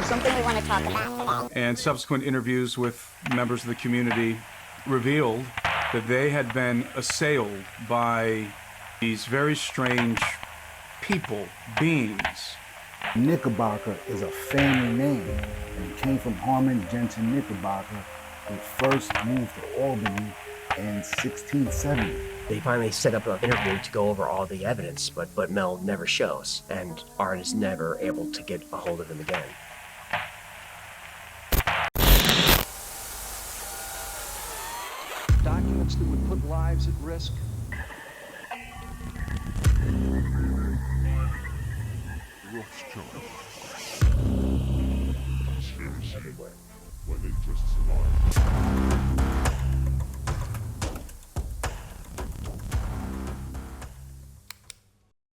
Something we want to talk about today. And subsequent interviews with members of the community revealed that they had been assailed by these very strange people, beings. Knickerbocker is a family name, and it came from Harmon Jensen Knickerbocker, who first moved to Albany in 1670. They finally set up an interview to go over all the evidence, but Mel never shows, and Art is never able to get a hold of him again. Documents that would put lives at risk.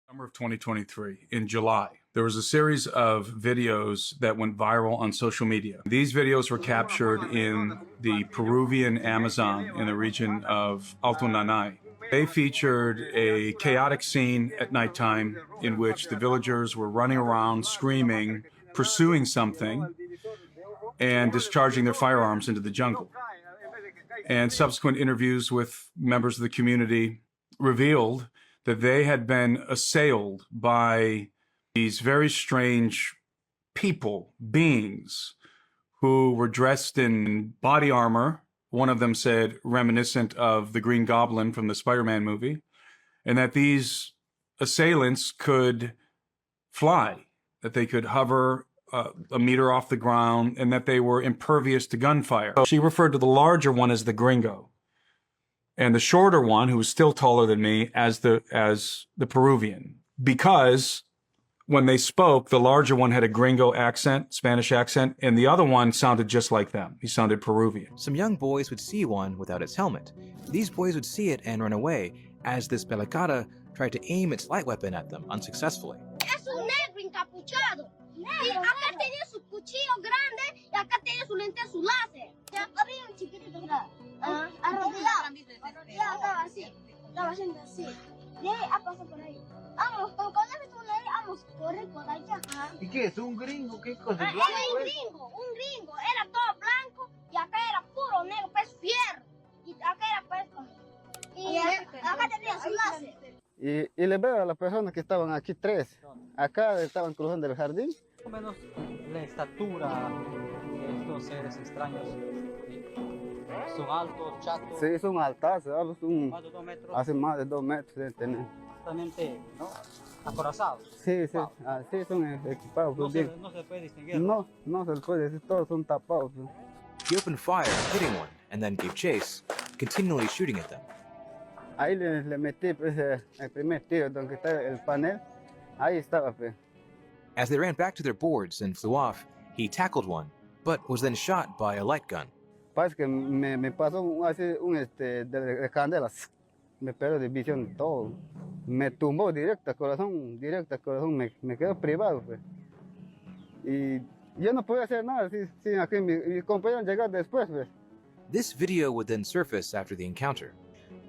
Summer of 2023, in July, there was a series of videos that went viral on social media. These videos were captured in the Peruvian Amazon in the region of Alto Nanay. They featured a chaotic scene at nighttime in which the villagers were running around, screaming, pursuing something, and discharging their firearms into the jungle. And subsequent interviews with members of the community revealed that they had been assailed by these very strange people, beings, who were dressed in body armor. One of them said reminiscent of the Green Goblin from the Spider-Man movie, and that these assailants could fly, that they could hover a meter off the ground, and that they were impervious to gunfire. She referred to the larger one as the Gringo, and the shorter one, who was still taller than me, as the Peruvian, because when they spoke, the larger one had a Gringo accent, Spanish accent, and the other one sounded just like them. He sounded Peruvian. Some young boys would see one without its helmet. These boys would see it and run away, as this Pelicata tried to aim its light weapon at them unsuccessfly. Es un negro encapuchado. Y acá tenía su cuchillo grande y acá tenía su lente, su láser. Ya había un chiquitito grande. Arrodillado. Ya estaba así. Estaba haciendo así. Y ahí pasó por ahí. Vamos, con la pistola ahí, vamos, corre por allá. ¿Y qué es? ¿Un gringo? ¿Qué cosa? Era un gringo. Era todo blanco y acá era puro negro, pues fierro. Y acá era pues... Y acá tenía su láser. Y le veo a las personas que estaban aquí tres. Acá estaban cruzando el jardín. Más o menos la estatura de estos seres extraños. Son altos, chatos. Sí, son altazos, son Más de 2 metros. hace más de 2 metros de tener. Totalmente, ¿no? Acorazados. Sí, sí, así son equipados. No se puede distinguir. No se les puede decir, todos son tapados. He opened fire, hitting one, and then gave chase, continually shooting at them. Ahí le metí pues, el primer tiro donde está el panel. Ahí estaba. Pues. As they ran back to their boards and flew off, he tackled one, but was then shot by a light gun. Parece que me pasó así de candelas. Me perdió de visión todo. Me tumbó directo al corazón, me quedó privado. Pues. Y yo no podía hacer nada si aquí mis compañeros llegaron después. Pues. This video would then surface after the encounter.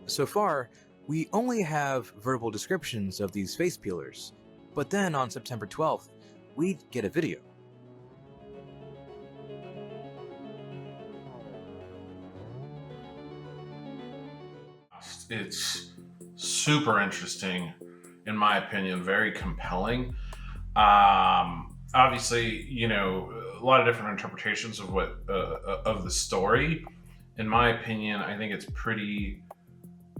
So far, we only have verbal descriptions of these face peelers, but then on September 12th, we'd get a video. It's super interesting, in my opinion, very compelling. Obviously, you know, a lot of different interpretations of what of the story. In my opinion, I think it's pretty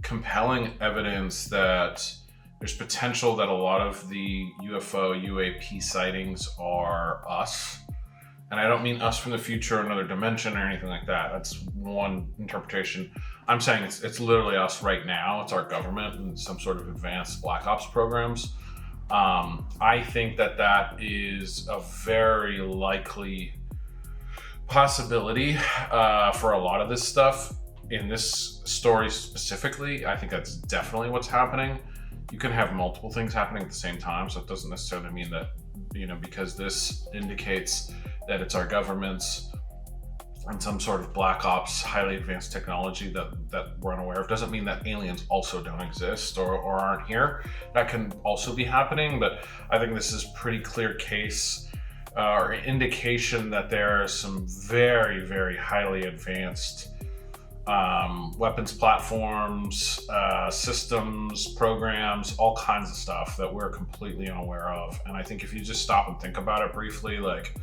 compelling evidence that there's potential that a lot of the UFO, UAP sightings are us. And I don't mean us from the future, another dimension or anything like that. That's one interpretation. I'm saying it's literally us right now. It's our government and some sort of advanced black ops programs. I think that is a very likely possibility for a lot of this stuff. In this story specifically, I think that's definitely what's happening. You can have multiple things happening at the same time, so it doesn't necessarily mean that, you know, because this indicates that it's our government's and some sort of black ops, highly advanced technology that we're unaware of, doesn't mean that aliens also don't exist or aren't here. That can also be happening, but I think this is pretty clear case or indication that there are some very, very highly advanced weapons platforms, systems, programs, all kinds of stuff that we're completely unaware of. And I think if you just stop and think about it briefly, like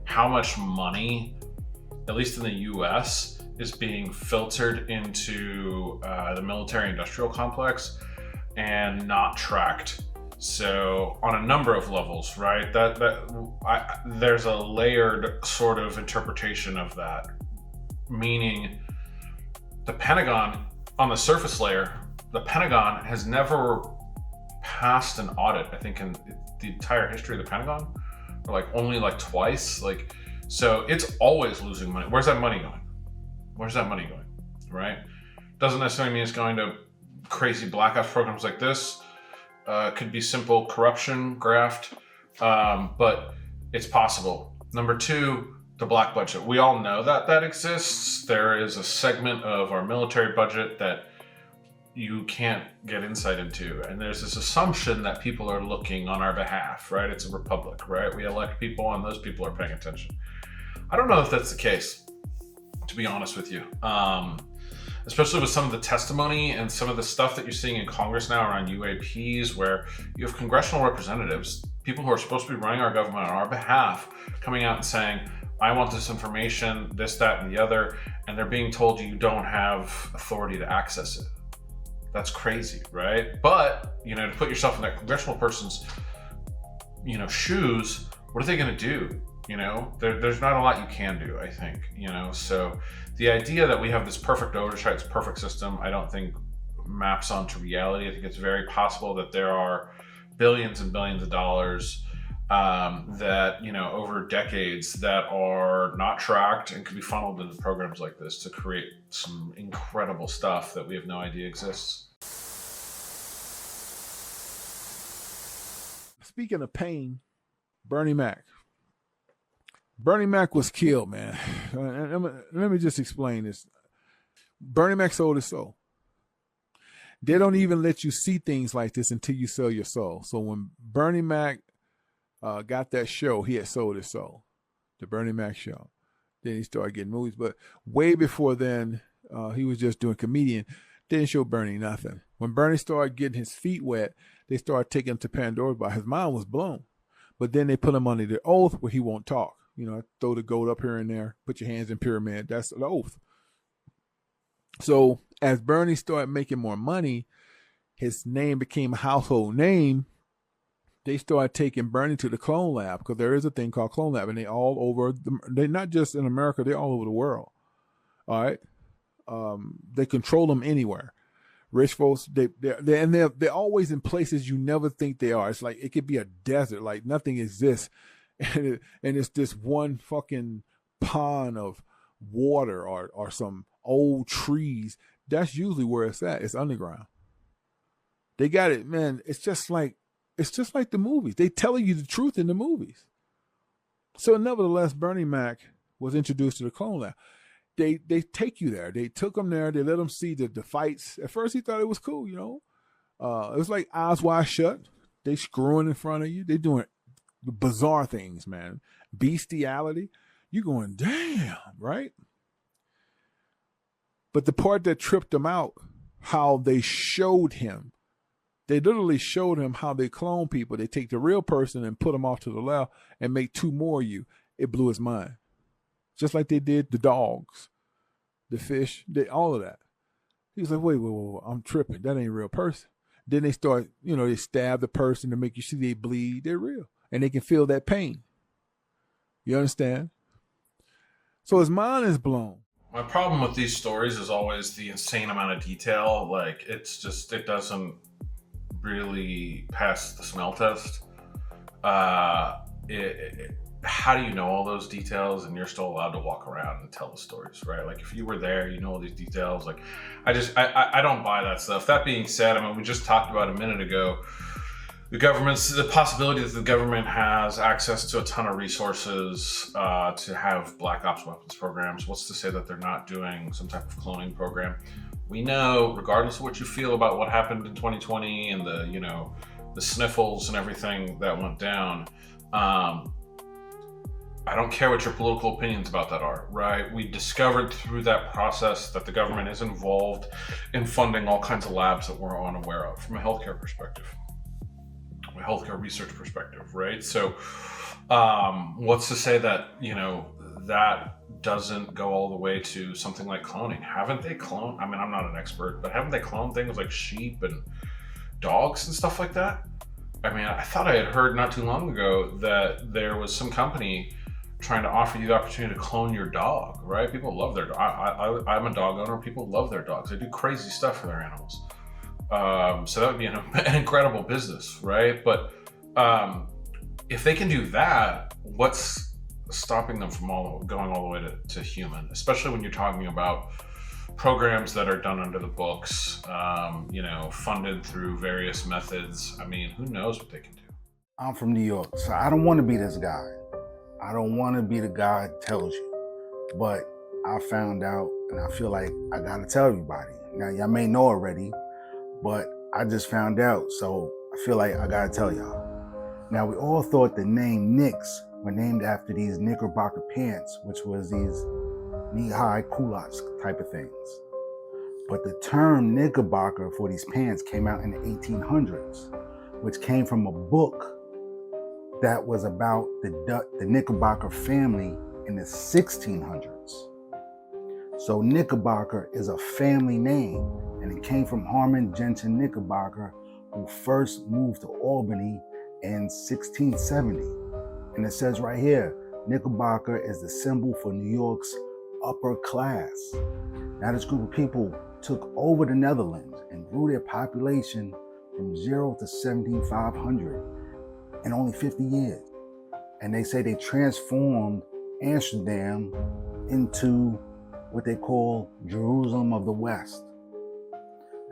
how much money, at least in the US, is being filtered into the military industrial complex and not tracked. So on a number of levels, right? There's a layered sort of interpretation of that, meaning the Pentagon, on the surface layer, the Pentagon has never passed an audit, I think, in the entire history of the Pentagon, or like only like twice. Like, so it's always losing money. Where's that money going? Where's that money going, right? Doesn't necessarily mean it's going to crazy black ops programs like this. Could be simple corruption, graft, but it's possible. Number two, the black budget. We all know that exists. There is a segment of our military budget that you can't get insight into. And there's this assumption that people are looking on our behalf, right? It's a republic, right? We elect people and those people are paying attention. I don't know if that's the case, to be honest with you. Especially with some of the testimony and some of the stuff that you're seeing in Congress now around UAPs, where you have congressional representatives, people who are supposed to be running our government on our behalf, coming out and saying, I want this information, this, that, and the other, and they're being told you don't have authority to access it. That's crazy, right? But, to put yourself in that congressional person's, shoes, what are they gonna do? There's not a lot you can do, I think, so the idea that we have this perfect oversight, this perfect system, I don't think maps onto reality. I think it's very possible that there are billions and billions of dollars that, over decades that are not tracked and could be funneled into programs like this to create some incredible stuff that we have no idea exists. Speaking of pain, Bernie Mac. Bernie Mac was killed, man. Let me just explain this. Bernie Mac sold his soul. They don't even let you see things like this until you sell your soul. So when Bernie Mac got that show, he had sold his soul, the Bernie Mac show. Then he started getting movies. But way before then, he was just doing comedian. They didn't show Bernie nothing. When Bernie started getting his feet wet, they started taking him to Pandora's box. His mind was blown. But then they put him under the oath where he won't talk. Throw the gold up here and there, put your hands in pyramid. That's the oath. So as Bernie started making more money, his name became a household name. They started taking Bernie to the clone lab, because there is a thing called clone lab, and they all over. They're not just in America; they're all over the world. All right, they control them anywhere. Rich folks, they're always in places you never think they are. It's like it could be a desert, like nothing exists. And it's this one fucking pond of water or some old trees. That's usually where it's at. It's underground. They got it, man. It's just like the movies. They telling you the truth in the movies. So nevertheless, Bernie Mac was introduced to the clone lab. They take you there. They took him there. They let him see the fights. At first he thought it was cool, It was like eyes wide shut. They screwing in front of you. They doing bizarre things, man. Bestiality. You going, damn, right? But the part that tripped him out, how they showed him. They literally showed him how they clone people. They take the real person and put them off to the left and make two more of you. It blew his mind. Just like they did the dogs, the fish, all of that. He was like, wait, I'm tripping. That ain't a real person. Then they start, they stab the person to make you see they bleed. They're real. And they can feel that pain. You understand? So his mind is blown. My problem with these stories is always the insane amount of detail. Like, it doesn't really pass the smell test. How do you know all those details and you're still allowed to walk around and tell the stories, right? Like, if you were there, you know all these details. Like, I don't buy that stuff. That being said, we just talked about a minute ago, the possibility that the government has access to a ton of resources to have black ops weapons programs. What's to say that they're not doing some type of cloning program? We know, regardless of what you feel about what happened in 2020 and the sniffles and everything that went down, I don't care what your political opinions about that are, right? We discovered through that process that the government is involved in funding all kinds of labs that we're unaware of from a healthcare perspective, a healthcare research perspective, right? So what's to say that, you know, that doesn't go all the way to something like cloning? Haven't they cloned? I mean, I'm not an expert, but haven't they cloned things like sheep and dogs and stuff like that? I mean, I thought I had heard not too long ago that there was some company trying to offer you the opportunity to clone your dog, right? People love their dog. I'm a dog owner. People love their dogs. They do crazy stuff for their animals. So that would be an incredible business, right? But if they can do that, what's stopping them from going all the way to human, especially when you're talking about programs that are done under the books, you know, funded through various methods. I mean, who knows what they can do? I'm from New York, so I don't want to be this guy. I don't want to be the guy that tells you. But I found out, and I feel like I gotta tell everybody. Now, y'all may know already, but I just found out, so I feel like I gotta tell y'all. Now, we all thought the name Knicks were named after these knickerbocker pants, which was these knee-high culottes type of things. But the term knickerbocker for these pants came out in the 1800s, which came from a book that was about the Knickerbocker family in the 1600s. So Knickerbocker is a family name, and it came from Harmon Jensen Knickerbocker, who first moved to Albany in 1670. And it says right here, Knickerbocker is the symbol for New York's upper class. Now this group of people took over the Netherlands and grew their population from 0 to 17,500 in only 50 years. And they say they transformed Amsterdam into what they call Jerusalem of the West.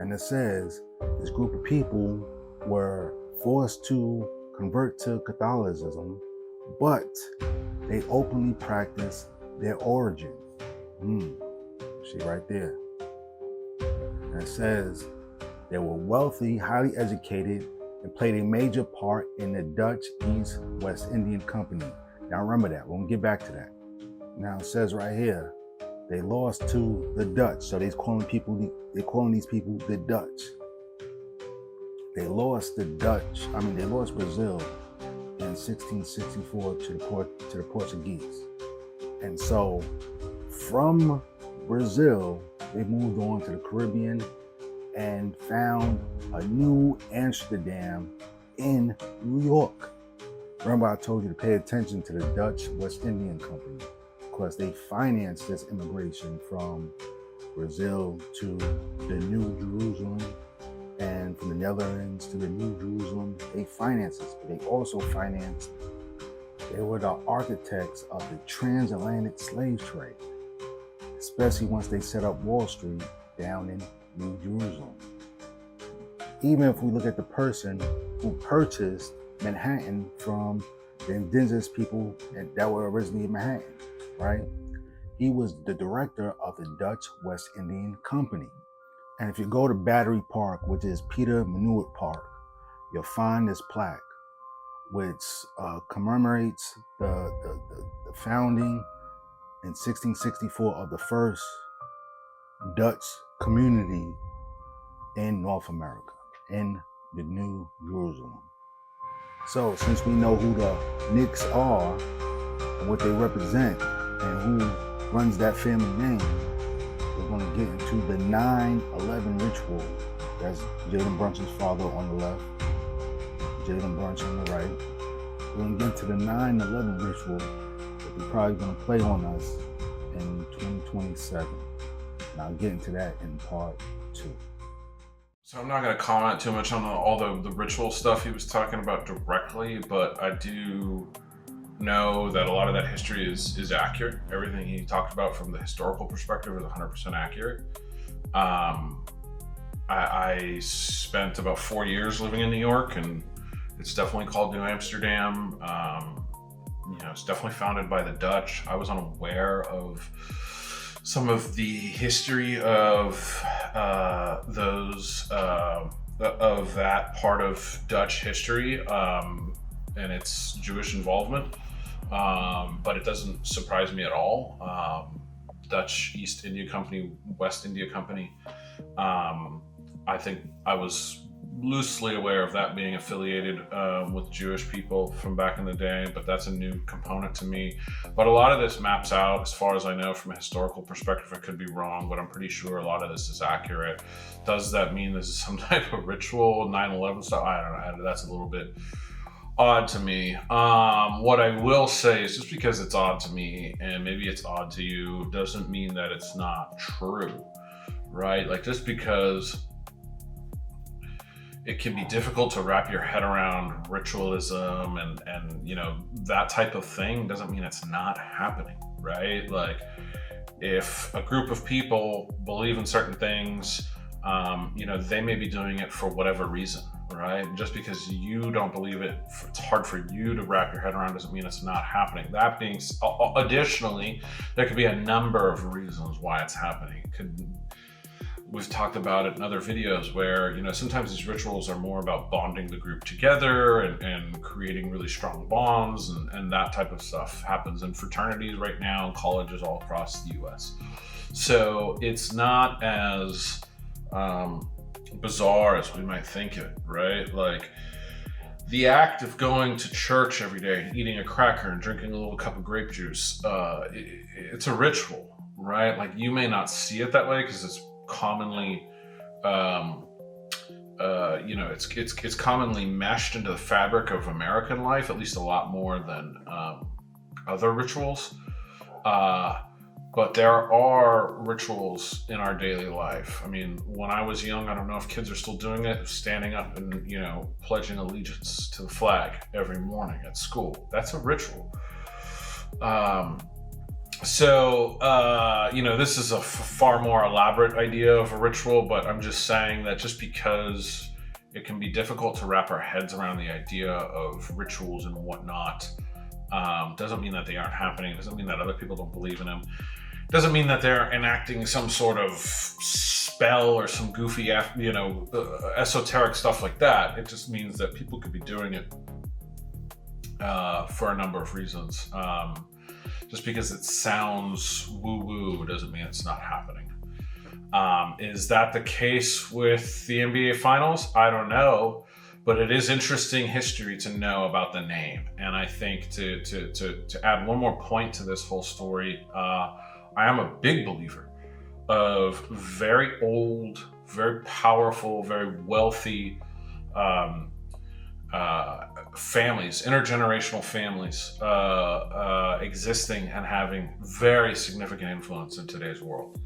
And it says this group of people were forced to convert to Catholicism, but they openly practiced their origin. See right there. And it says they were wealthy, highly educated, and played a major part in the Dutch East West Indian Company. Now remember that, we're gonna get back to that. Now it says right here, they lost to the Dutch. So they're calling these people the Dutch. They lost they lost Brazil in 1664 to the Portuguese. And so from Brazil, they moved on to the Caribbean and found a new Amsterdam in New York. Remember I told you to pay attention to the Dutch West Indian Company, because they financed this immigration from Brazil to the New Jerusalem, and from the Netherlands to the New Jerusalem. They financed this, but they also financed, they were the architects of the transatlantic slave trade, especially once they set up Wall Street down in New Jerusalem. Even if we look at the person who purchased Manhattan from the indigenous people that were originally in Manhattan, right? He was the director of the Dutch West Indian Company. And if you go to Battery Park, which is Peter Minuit Park, you'll find this plaque, which commemorates the founding in 1664 of the first Dutch community in North America, in the New Jerusalem. So since we know who the Knicks are and what they represent and who runs that family name, we're going to get into the 9/11 ritual. That's Jalen Brunson's father on the left, Jalen Brunson on the right. We're going to get to the 9/11 ritual that they're probably going to play on us in 2027. And I'll get into that in part 2. So I'm not going to comment too much on all the ritual stuff he was talking about directly, but I do know that a lot of that history is accurate. Everything he talked about from the historical perspective is 100% accurate. I spent about 4 years living in New York, and it's definitely called New Amsterdam. You know, it's definitely founded by the Dutch. I was unaware of some of the history of that part of Dutch history and its Jewish involvement. but it doesn't surprise me at all. Dutch East India Company, West India Company. I think I was loosely aware of that being affiliated with Jewish people from back in the day, but that's a new component to me. But a lot of this maps out, as far as I know, from a historical perspective. I could be wrong, but I'm pretty sure a lot of this is accurate. Does that mean this is some type of ritual, 9/11 stuff? I don't know. That's a little bit odd to me. What I will say is, just because it's odd to me and maybe it's odd to you doesn't mean that it's not true, right? Like, just because it can be difficult to wrap your head around ritualism and you know, that type of thing doesn't mean it's not happening, right? Like, if a group of people believe in certain things, you know, they may be doing it for whatever reason, right? Just because you don't believe it, it's hard for you to wrap your head around, doesn't mean it's not happening. That being, additionally, there could be a number of reasons why it's happening. We've talked about it in other videos where, you know, sometimes these rituals are more about bonding the group together and creating really strong bonds, and that type of stuff happens in fraternities right now, colleges all across the US. So it's not as bizarre as we might think it, right? Like, the act of going to church every day and eating a cracker and drinking a little cup of grape juice, it's a ritual, right? Like, you may not see it that way because it's commonly, you know, it's commonly meshed into the fabric of American life, at least a lot more than other rituals. But there are rituals in our daily life. I mean, when I was young, I don't know if kids are still doing it, standing up and, you know, pledging allegiance to the flag every morning at school. That's a ritual. So, you know, this is a far more elaborate idea of a ritual, but I'm just saying that just because it can be difficult to wrap our heads around the idea of rituals and whatnot, doesn't mean that they aren't happening. Doesn't mean that other people don't believe in them. Doesn't mean that they're enacting some sort of spell or some goofy, you know, esoteric stuff like that. It just means that people could be doing it for a number of reasons. Just because it sounds woo-woo doesn't mean it's not happening. Is that the case with the NBA Finals? I don't know, but it is interesting history to know about the name. And I think to add one more point to this whole story, I am a big believer of very old, very powerful, very wealthy families, intergenerational families, existing and having very significant influence in today's world.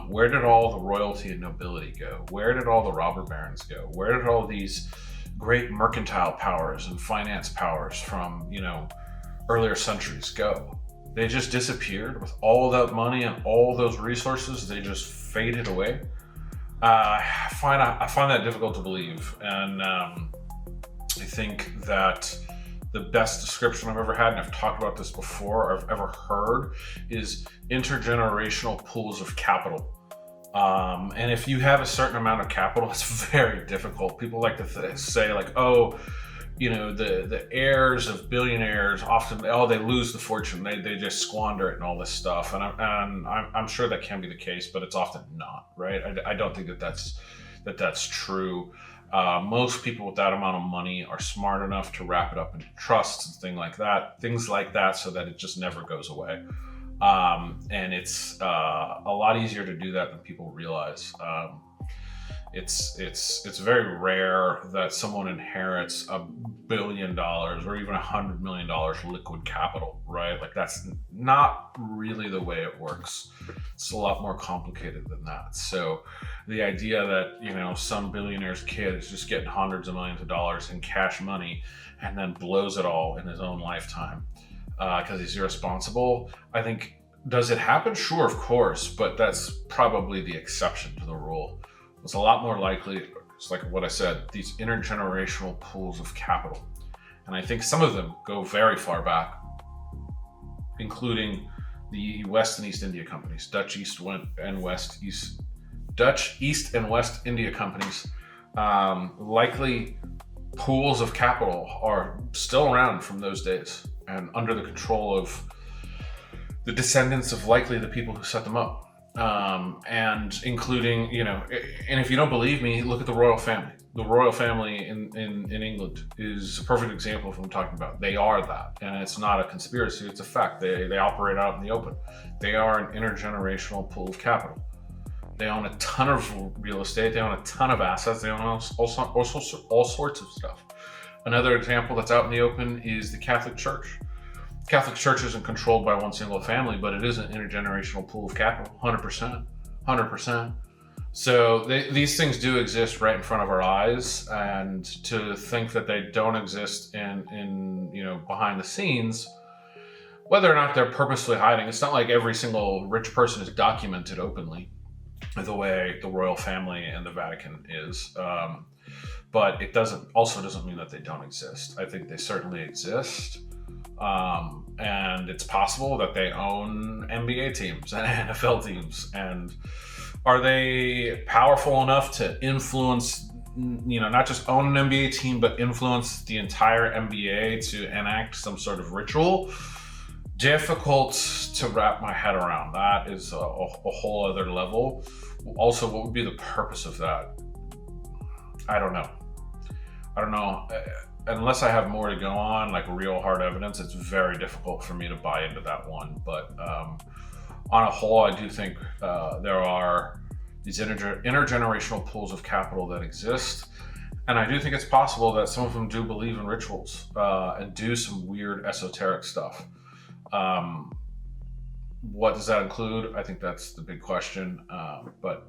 Where did all the royalty and nobility go? Where did all the robber barons go? Where did all these great mercantile powers and finance powers from, you know, earlier centuries go? They just disappeared with all that money and all those resources. They just faded away. I find that difficult to believe, and I think that the best description I've ever had, and I've talked about this before, I've ever heard, is intergenerational pools of capital. And if you have a certain amount of capital, it's very difficult. People like to say, like, oh, you know, the heirs of billionaires often, they lose the fortune, they just squander it and all this stuff. And I'm sure that can be the case, but it's often not, right? I don't think that's true. Most people with that amount of money are smart enough to wrap it up into trusts and things like that, so that it just never goes away. And it's a lot easier to do that than people realize. It's very rare that someone inherits $1 billion or even $100 million liquid capital, right? Like, that's not really the way it works. It's a lot more complicated than that. So the idea that, you know, some billionaire's kid is just getting hundreds of millions of dollars in cash money and then blows it all in his own lifetime because he's irresponsible, I think, does it happen? Sure, of course, but that's probably the exception to the rule. It's a lot more likely, it's like what I said, these intergenerational pools of capital. And I think some of them go very far back, including the West and East India companies, Dutch East and West India companies. Likely pools of capital are still around from those days. and under the control of the descendants of likely the people who set them up. And including, and if you don't believe me, look at the royal family. The royal family in England is a perfect example of what I'm talking about. They are that, and it's not a conspiracy, it's a fact. They operate out in the open. They are an intergenerational pool of capital. They own a ton of real estate, they own a ton of assets, they own all sorts of stuff. Another example that's out in the open is the Catholic Church. Catholic Church isn't controlled by one single family, but it is an intergenerational pool of capital, 100%. So these things do exist right in front of our eyes, and to think that they don't exist in behind the scenes, whether or not they're purposely hiding, it's not like every single rich person is documented openly the way the royal family and the Vatican is. But it doesn't mean that they don't exist. I think they certainly exist. And it's possible that they own NBA teams and NFL teams. And are they powerful enough to influence, not just own an NBA team, but influence the entire NBA to enact some sort of ritual? Difficult to wrap my head around. That is a whole other level. Also, what would be the purpose of that? I don't know. Unless I have more to go on, like real hard evidence, it's very difficult for me to buy into that one. But on a whole, I do think there are these intergenerational pools of capital that exist. And I do think it's possible that some of them do believe in rituals and do some weird esoteric stuff. What does that include? I think that's the big question. But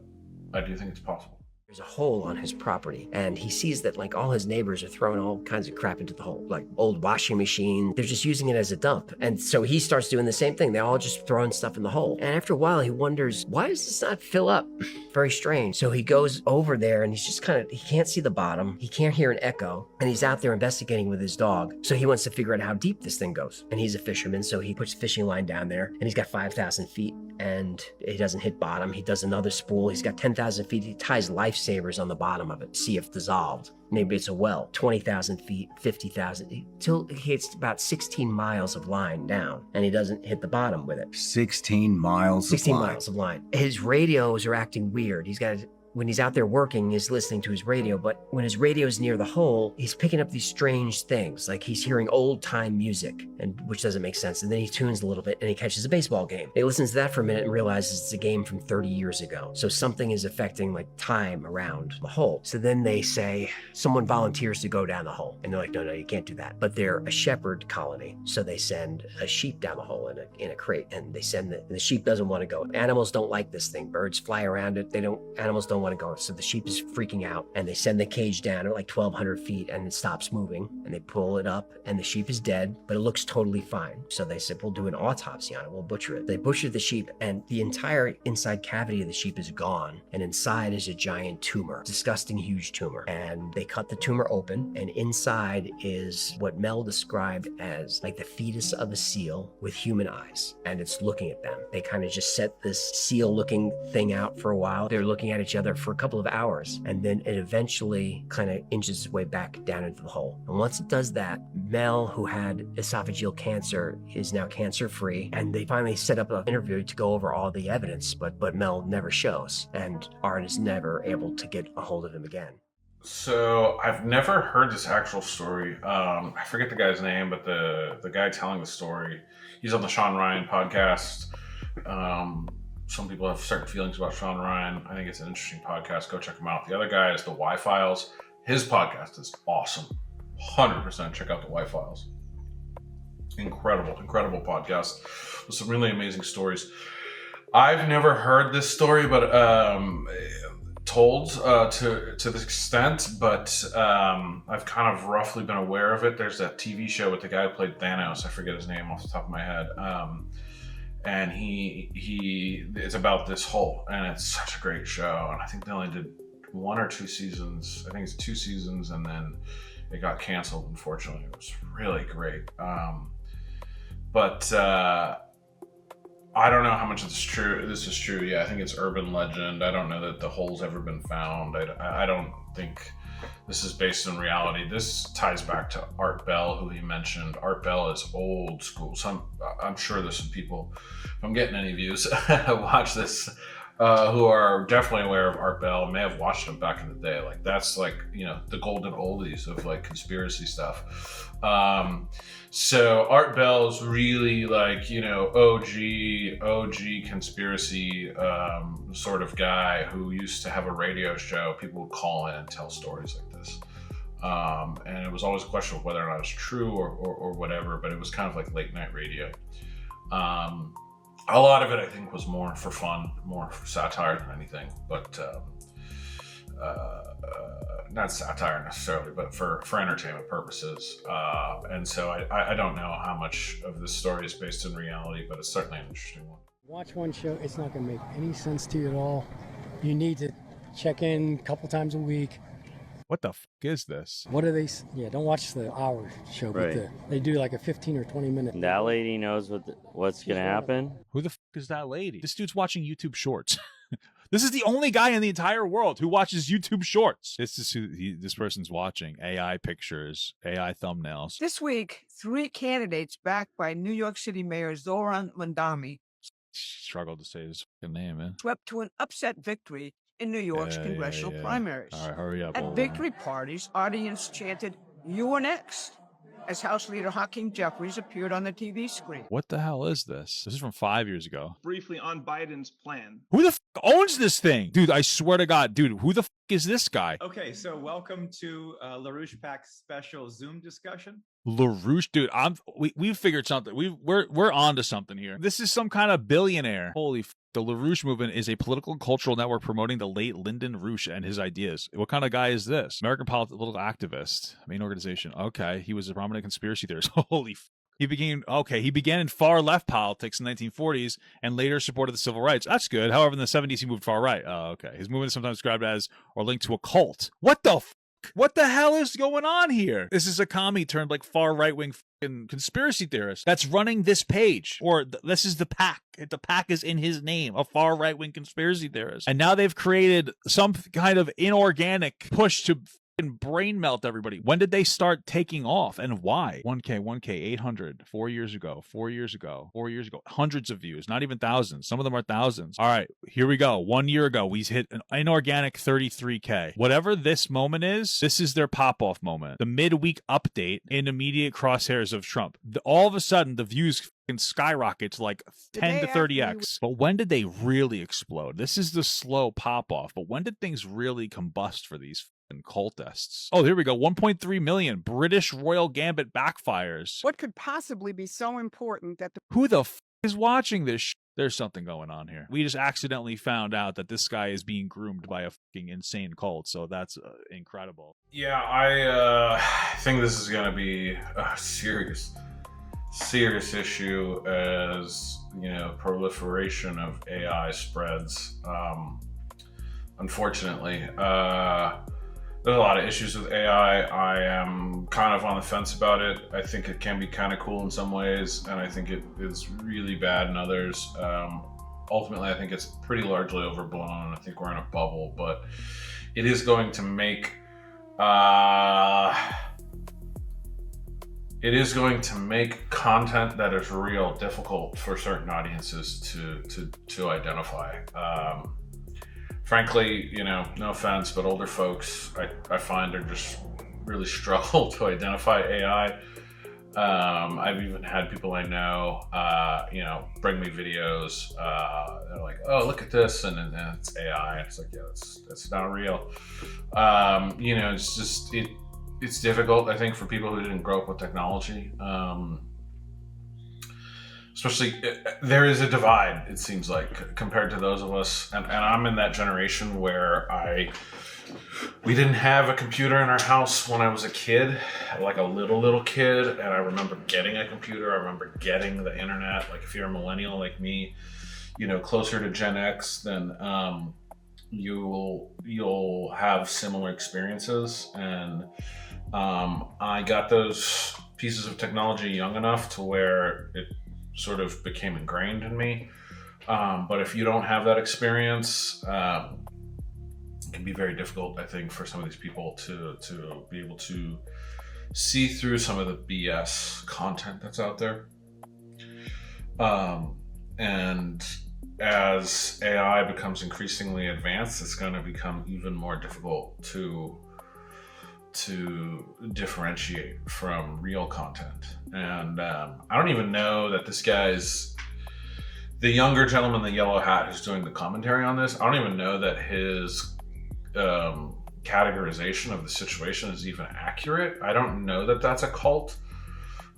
I do think it's possible. There's a hole on his property, and he sees that like all his neighbors are throwing all kinds of crap into the hole, like old washing machine. They're just using it as a dump. And so he starts doing the same thing. They're all just throwing stuff in the hole. And after a while, he wonders, why does this not fill up? Very strange. So he goes over there and he's just he can't see the bottom. He can't hear an echo. And he's out there investigating with his dog. So he wants to figure out how deep this thing goes. And he's a fisherman, so he puts a fishing line down there, and he's got 5,000 feet, and he doesn't hit bottom. He does another spool. He's got 10,000 feet. He ties lifesavers on the bottom of it, see if dissolved. Maybe it's a well. 20,000 feet, 50,000, till he hits about 16 miles of line down, and he doesn't hit the bottom with it. 16 miles 16 of line. miles of line. His radios are acting weird. When he's out there working, he's listening to his radio, but when his radio's near the hole, he's picking up these strange things, like he's hearing old-time music, and which doesn't make sense. And then he tunes a little bit, and he catches a baseball game. He listens to that for a minute and realizes it's a game from 30 years ago. So something is affecting like time around the hole. So then they say, someone volunteers to go down the hole. And they're like, no, you can't do that. But they're a shepherd colony. So they send a sheep down the hole in a crate, and they send the sheep doesn't want to go. Animals don't like this thing. Birds fly around it. Animals don't want to go. So the sheep is freaking out, and they send the cage down at like 1,200 feet, and it stops moving, and they pull it up, and the sheep is dead, but it looks totally fine. So they said, we'll do an autopsy on it. We'll butcher it. They butchered the sheep, and the entire inside cavity of the sheep is gone, and inside is a giant tumor, disgusting, huge tumor. And they cut the tumor open, and inside is what Mel described as like the fetus of a seal with human eyes, and it's looking at them. They kind of just set this seal-looking thing out for a while. They're looking at each other for a couple of hours, and then it eventually kind of inches its way back down into the hole. And once it does that, Mel, who had esophageal cancer, is now cancer-free, and they finally set up an interview to go over all the evidence, but Mel never shows, and Art is never able to get a hold of him again. So I've never heard this actual story. I forget the guy's name, but the guy telling the story, he's on the Sean Ryan podcast. Some people have certain feelings about Sean Ryan. I think it's an interesting podcast. Go check him out. The other guy is the WWII Files. His podcast is awesome. 100% check out the WWII Files. Incredible podcast with some really amazing stories. I've never heard this story, but told to this extent, but I've kind of roughly been aware of it. There's that TV show with the guy who played Thanos. I forget his name off the top of my head. And it's about this hole, and it's such a great show. And I think they only did 1 or 2 seasons. I think it's 2 seasons, and then it got canceled, unfortunately. It was really great. But I don't know how much this is true. Yeah, I think it's urban legend. I don't know that the hole's ever been found. I don't think this is based in reality. This ties back to Art Bell, who he mentioned. Art Bell is old school. I'm sure there's some people, if I'm getting any views, watch this, who are definitely aware of Art Bell, may have watched him back in the day. Like, that's like, you know, the golden oldies of like conspiracy stuff. So Art Bell is really like, you know, OG conspiracy sort of guy who used to have a radio show. People would call in and tell stories like this. And it was always a question of whether or not it's true or whatever, but it was kind of like late night radio. A lot of it, I think, was more for fun, more for satire than anything, but not satire necessarily, but for entertainment purposes. And so I don't know how much of this story is based in reality, but it's certainly an interesting one. Watch one show, it's not going to make any sense to you at all. You need to check in a couple times a week. What the fuck is this? What are they? Yeah, don't watch the hour show, but they do like a 15 or 20 minute. That lady knows what's going to happen. Who the fuck is that lady? This dude's watching YouTube Shorts. This is the only guy in the entire world who watches YouTube Shorts. This is who this person's watching. AI pictures, AI thumbnails. This week, 3 candidates backed by New York City Mayor Zoran Mandami Struggled to say his fucking name, man. swept to an upset victory in New York's congressional primaries. All right, hurry up. At victory parties, audience chanted, "You are next," as House Leader Hakeem Jeffries appeared on the TV screen. What the hell is this? This is from 5 years ago. Briefly on Biden's plan. Who the fuck owns this thing? Dude, I swear to God, dude, who the fuck is this guy? Okay, so welcome to LaRouche PAC's special Zoom discussion. LaRouche, dude, we figured something. We're onto something here. This is some kind of billionaire. Holy f***. The LaRouche movement is a political and cultural network promoting the late Lyndon Rouche and his ideas. What kind of guy is this? American political activist, main organization. Okay, he was a prominent conspiracy theorist. Holy f***. He began in far left politics in the 1940s and later supported the civil rights. That's good. However, in the 70s, he moved far right. Oh, okay. His movement is sometimes described as or linked to a cult. What the f***? What the hell is going on here? This is a commie turned like far right-wing fucking conspiracy theorist that's running this page. Or this is the PAC. The PAC is in his name, a far right-wing conspiracy theorist. And now they've created some kind of inorganic push to brain melt everybody. When did they start taking off and why? 1K, 800, 4 years ago, hundreds of views, not even thousands. Some of them are thousands. All right, here we go. 1 year ago, we hit an inorganic 33K. Whatever this moment is, this is their pop-off moment. The midweek update in immediate crosshairs of Trump. All of a sudden, the views skyrocket to like 10 to 30x. But when did they really explode? This is the slow pop-off. But when did things really combust for these cultists? Oh, here we go. 1.3 million. British Royal Gambit backfires. What could possibly be so important that the... Who the f is watching this? There's something going on here. We just accidentally found out that this guy is being groomed by a fucking insane cult. So that's incredible. Yeah, I think this is going to be a serious issue as, you know, proliferation of AI spreads. Unfortunately, there's a lot of issues with AI. I am kind of on the fence about it. I think it can be kind of cool in some ways, and I think it is really bad in others. Ultimately, I think it's pretty largely overblown, and I think we're in a bubble, but it is going to make content that is real difficult for certain audiences to identify. Frankly, you know, no offense, but older folks, I find are just really struggle to identify AI. I've even had people I know, you know, bring me videos. They're like, "Oh, look at this," and then it's AI. It's like, yeah, that's not real. You know, it's just it's difficult, I think, for people who didn't grow up with technology. Especially, there is a divide, it seems like, compared to those of us, and I'm in that generation where we didn't have a computer in our house when I was a kid, like a little kid, and I remember getting a computer, I remember getting the internet. Like, if you're a millennial like me, you know, closer to Gen X, then you'll have similar experiences, and I got those pieces of technology young enough to where it sort of became ingrained in me. But if you don't have that experience, it can be very difficult, I think, for some of these people to be able to see through some of the BS content that's out there. And as AI becomes increasingly advanced, it's going to become even more difficult to differentiate from real content. And I don't even know that this guy's, the younger gentleman in the yellow hat who's doing the commentary on this, I don't even know that his categorization of the situation is even accurate. I don't know that that's a cult.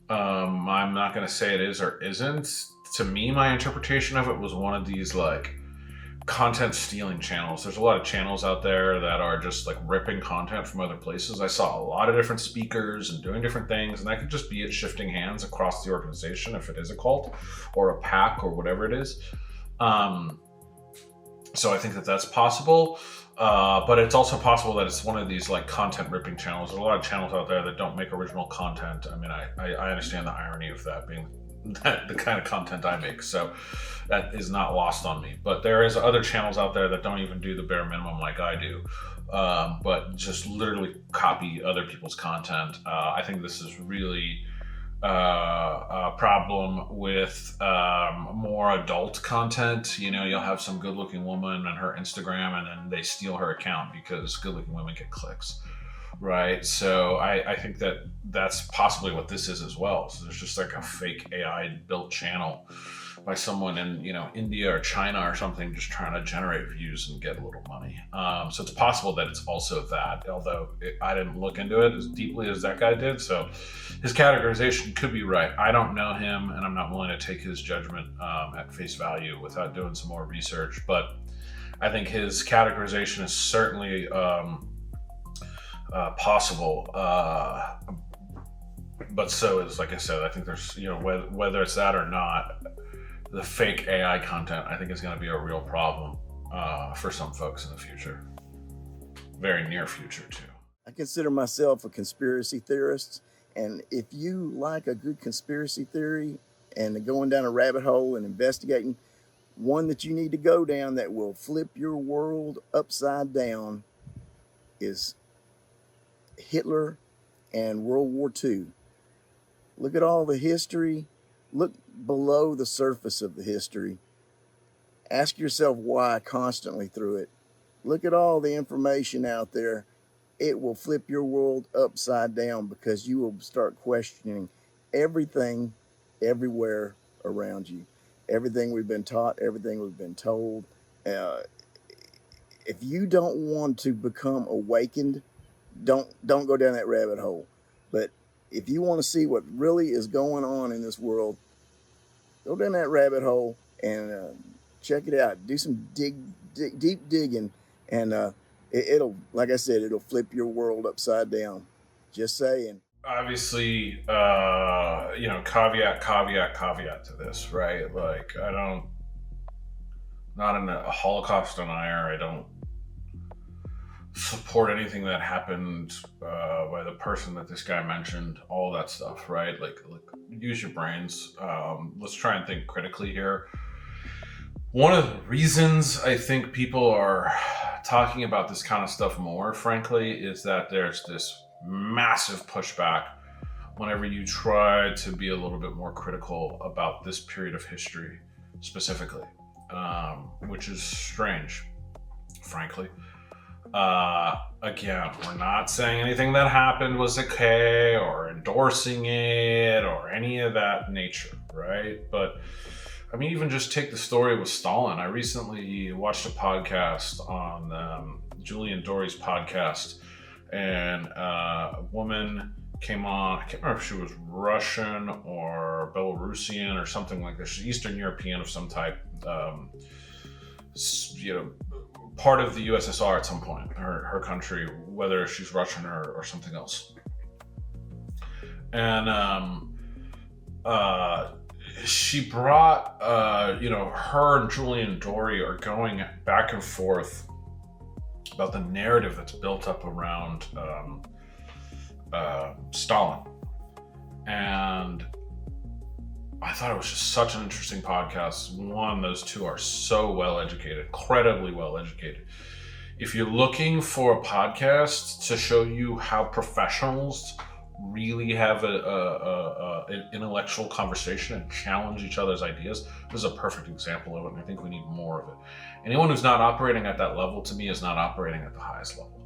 I'm not going to say it is or isn't. To me, my interpretation of it was one of these like content stealing channels. There's a lot of channels out there that are just like ripping content from other places. I saw a lot of different speakers and doing different things, and that could just be it shifting hands across the organization if it is a cult or a pack or whatever it is. So I think that that's possible. But it's also possible that it's one of these like content ripping channels. There's a lot of channels out there that don't make original content. I mean, I understand the irony of that being the kind of content I make, so that is not lost on me. But there is other channels out there that don't even do the bare minimum like I do, but just literally copy other people's content. I think this is really a problem with more adult content. You know, you'll have some good-looking woman on her Instagram, and then they steal her account because good-looking women get clicks. Right, so I think that that's possibly what this is as well. So there's just like a fake AI built channel by someone in, you know, India or China or something, just trying to generate views and get a little money. So it's possible that it's also that, although I didn't look into it as deeply as that guy did. So his categorization could be right. I don't know him, and I'm not willing to take his judgment at face value without doing some more research. But I think his categorization is certainly possible, but so is, like I said, I think there's, you know, whether it's that or not, the fake AI content I think is going to be a real problem for some folks in the future, very near future too. I consider myself a conspiracy theorist, and if you like a good conspiracy theory and going down a rabbit hole and investigating, one that you need to go down that will flip your world upside down is Hitler and World War II. Look at all the history. Look below the surface of the history. Ask yourself why constantly through it. Look at all the information out there. It will flip your world upside down because you will start questioning everything, everywhere around you. Everything we've been taught, everything we've been told. If you don't want to become awakened, don't go down that rabbit hole. But if you want to see what really is going on in this world, go down that rabbit hole and check it out. Do some deep digging, and it'll, like I said, it'll flip your world upside down. Just saying. Obviously, you know, caveat to this, right? Like, not a Holocaust denier. I don't support anything that happened by the person that this guy mentioned, all that stuff, right? Like use your brains. Let's try and think critically here. One of the reasons I think people are talking about this kind of stuff more, frankly, is that there's this massive pushback whenever you try to be a little bit more critical about this period of history specifically, which is strange, frankly. Again, we're not saying anything that happened was okay or endorsing it or any of that nature, right? But I mean, even just take the story with Stalin. I recently watched a podcast on Julian Dory's podcast, and a woman came on. I can't remember if she was Russian or Belarusian or something like this. She's Eastern European of some type. You know, part of the USSR at some point, her country, whether she's Russian or something else. And she brought, you know, her and Julian Dory are going back and forth about the narrative that's built up around Stalin. And I thought it was just such an interesting podcast. One, those two are so well educated, incredibly well educated if you're looking for a podcast to show you how professionals really have an intellectual conversation and challenge each other's ideas, this is a perfect example of it, and I think we need more of it. Anyone who's not operating at that level, to me, is not operating at the highest level,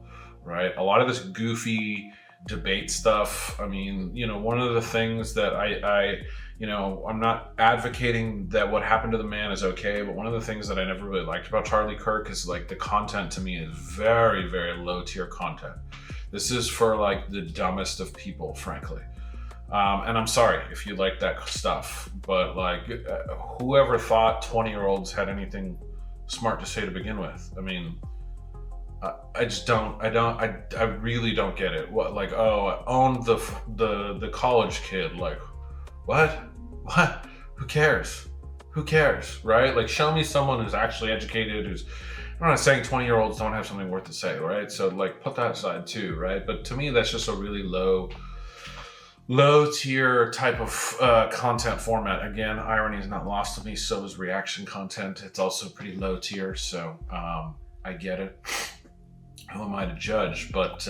right? A lot of this goofy debate stuff, I mean, you know, one of the things that I'm not advocating that what happened to the man is okay, but one of the things that I never really liked about Charlie Kirk is like the content to me is very, very low tier content. This is for like the dumbest of people, frankly. And I'm sorry if you like that stuff, but like whoever thought 20-year-olds had anything smart to say to begin with? I mean, I really don't get it. What, like, oh, I owned the college kid. Like, what? Who cares? Right? Like, show me someone who's actually educated, who's, I'm not saying 20-year-olds don't have something worth to say, right? So like, put that aside too, right? But to me, that's just a really low tier type of content format. Again, irony is not lost to me. So is reaction content. It's also pretty low tier. So I get it. Who am I to judge? But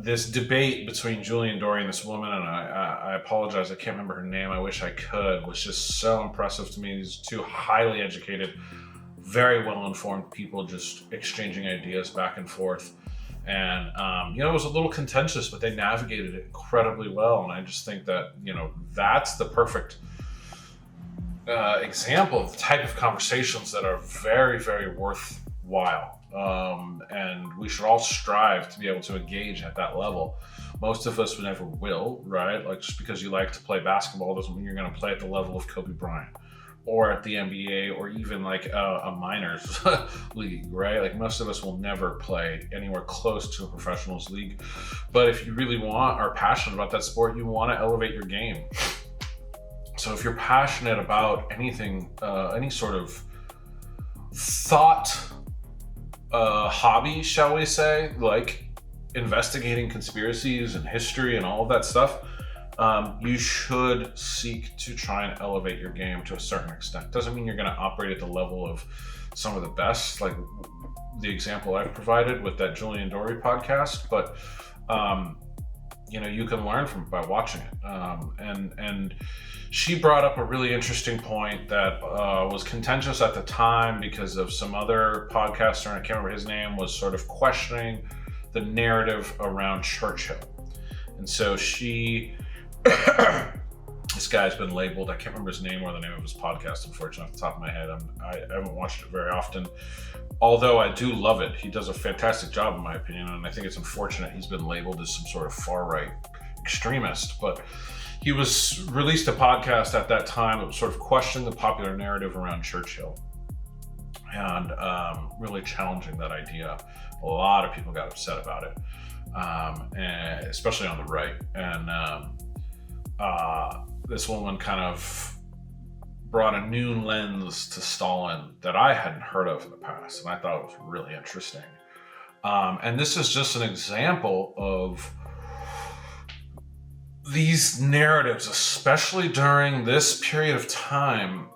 this debate between Julian Dory and this woman, and I apologize, I can't remember her name. I wish I could. Was just so impressive to me. These two highly educated, very well-informed people just exchanging ideas back and forth. And, it was a little contentious, but they navigated it incredibly well. And I just think that, that's the perfect example of the type of conversations that are very, very worthwhile. And we should all strive to be able to engage at that level. Most of us never will, right? Like, just because you like to play basketball doesn't mean you're going to play at the level of Kobe Bryant or at the NBA or even like a minors league, right? Like, most of us will never play anywhere close to a professionals league. But if you really are passionate about that sport, you want to elevate your game. So if you're passionate about anything, any sort of thought hobby, shall we say, like investigating conspiracies and history and all of that stuff, you should seek to try and elevate your game to a certain extent. Doesn't mean you're going to operate at the level of some of the best, like the example I've provided with that Julian Dory podcast, but you can learn from it by watching it. And she brought up a really interesting point that was contentious at the time because of some other podcaster, and I can't remember his name, was sort of questioning the narrative around Churchill. And so this guy's been labeled, I can't remember his name or the name of his podcast, unfortunately, off the top of my head. I haven't watched it very often, although I do love it. He does a fantastic job, in my opinion, and I think it's unfortunate he's been labeled as some sort of far-right extremist. But he released a podcast at that time that was sort of questioning the popular narrative around Churchill and really challenging that idea. A lot of people got upset about it, and especially on the right. And this woman kind of brought a new lens to Stalin that I hadn't heard of in the past, and I thought it was really interesting. And this is just an example of these narratives, especially during this period of time,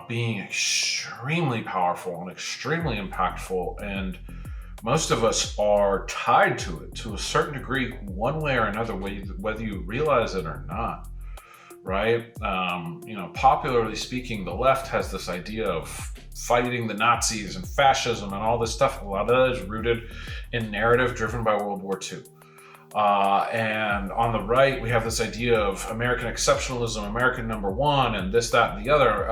being extremely powerful and extremely impactful. And most of us are tied to it to a certain degree, one way or another, whether you realize it or not, right? Popularly speaking, the left has this idea of fighting the Nazis and fascism and all this stuff. A lot of that is rooted in narrative driven by World War II. And on the right, we have this idea of American exceptionalism, American number one, and this, that, and the other,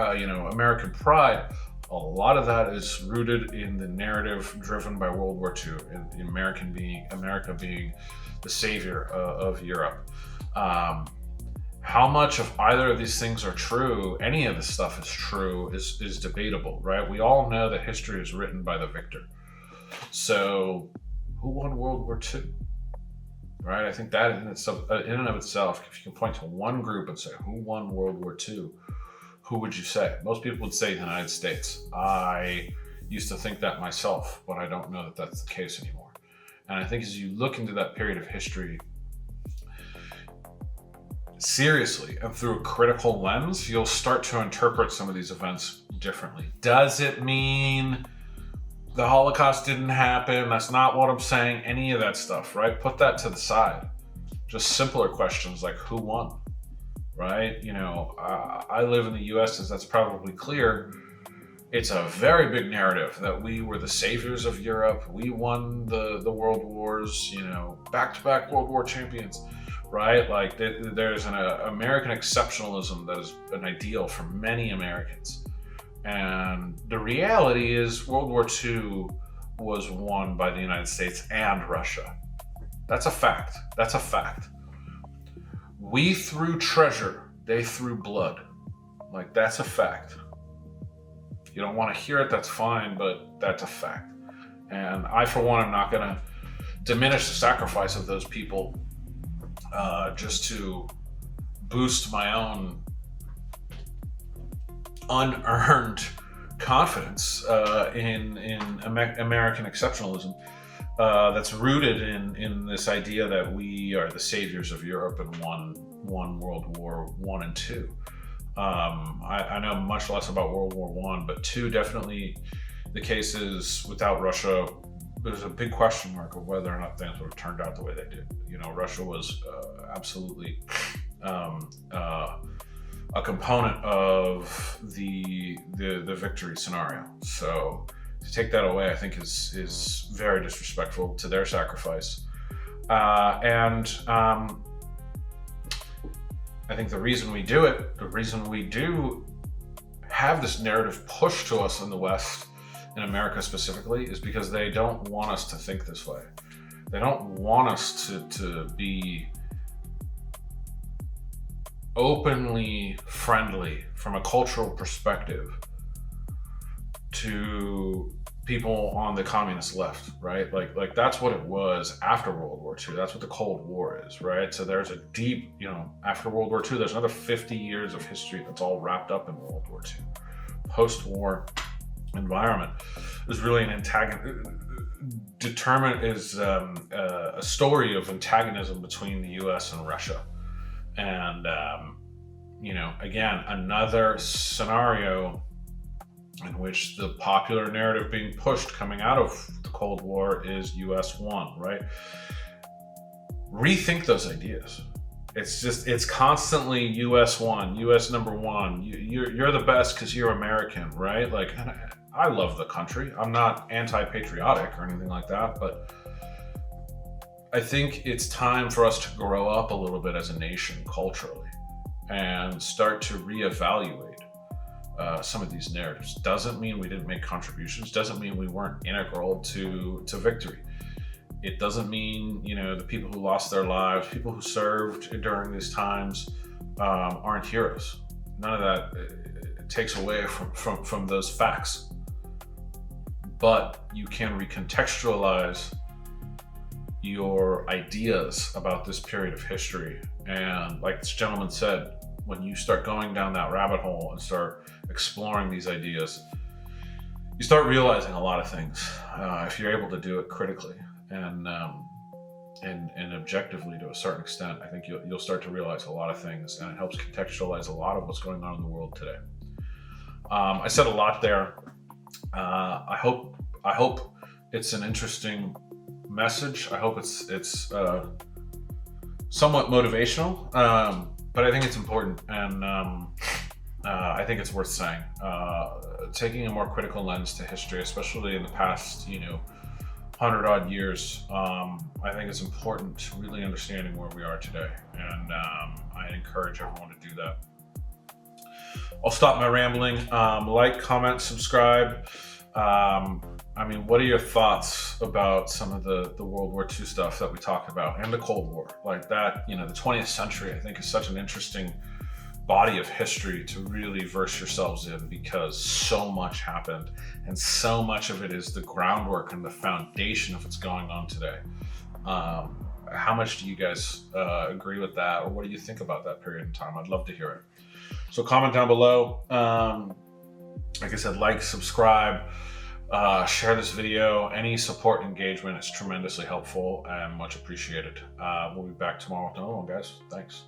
American pride. A lot of that is rooted in the narrative driven by World War II, and the America being the savior of Europe. How much of either of these things are true, any of this stuff is true, is debatable, right? We all know that history is written by the victor. So, who won World War II? Right? I think that in and of itself, if you can point to one group and say, who won World War II? Who would you say? Most people would say the United States. I used to think that myself, but I don't know that that's the case anymore. And I think as you look into that period of history seriously and through a critical lens, you'll start to interpret some of these events differently. Does it mean the Holocaust didn't happen. That's not what I'm saying. Any of that stuff, right? Put that to the side. Just simpler questions like who won, right? You know, I live in the US, as that's probably clear. It's a very big narrative that we were the saviors of Europe. We won the world wars, you know, back-to-back World War champions, right? Like there's an American exceptionalism that is an ideal for many Americans. And the reality is World War II was won by the United States and Russia. That's a fact. That's a fact. We threw treasure, they threw blood. Like, that's a fact. You don't want to hear it, that's fine, but that's a fact. And I, for one, am not going to diminish the sacrifice of those people just to boost my own unearned confidence in American exceptionalism that's rooted in this idea that we are the saviors of Europe and won World War I and II. I know much less about World War I, but II definitely the case is without Russia. There's a big question mark of whether or not things would have turned out the way they did. You know, Russia was absolutely a component of the victory scenario. So to take that away, I think is very disrespectful to their sacrifice. I think the reason we do it, the reason we do have this narrative pushed to us in the West, in America specifically, is because they don't want us to think this way. They don't want us to be openly friendly from a cultural perspective to people on the communist left, right? Like that's what it was after World War II. That's what the Cold War is, right? So there's a deep, you know, after World War II, there's another 50 years of history that's all wrapped up in World War II. Post-war environment is really an a story of antagonism between the US and Russia. And, you know, again, another scenario in which the popular narrative being pushed coming out of the Cold War is US won, right? Rethink those ideas. It's constantly US won, US number one. You're the best because you're American, right? Like, I love the country. I'm not anti-patriotic or anything like that, but I think it's time for us to grow up a little bit as a nation culturally and start to reevaluate some of these narratives. Doesn't mean we didn't make contributions, doesn't mean we weren't integral to victory. It doesn't mean, you know, the people who lost their lives, people who served during these times aren't heroes. None of that takes away from those facts. But you can recontextualize your ideas about this period of history. And like this gentleman said, when you start going down that rabbit hole and start exploring these ideas, you start realizing a lot of things if you're able to do it critically and objectively to a certain extent. I think you'll start to realize a lot of things, and it helps contextualize a lot of what's going on in the world today. I said a lot there. I hope it's an interesting message. I hope it's somewhat motivational, but I think it's important, and I think it's worth saying. Taking a more critical lens to history, especially in the past, 100-odd years, I think it's important really understanding where we are today, and I encourage everyone to do that. I'll stop my rambling. Like, comment, subscribe. What are your thoughts about some of the World War II stuff that we talked about and the Cold War? Like that, the 20th century, I think, is such an interesting body of history to really verse yourselves in, because so much happened and so much of it is the groundwork and the foundation of what's going on today. How much do you guys agree with that, or what do you think about that period in time? I'd love to hear it. So comment down below. Like I said, like, subscribe, share this video. Any support and engagement is tremendously helpful and much appreciated. We'll be back tomorrow with another one, guys. Thanks.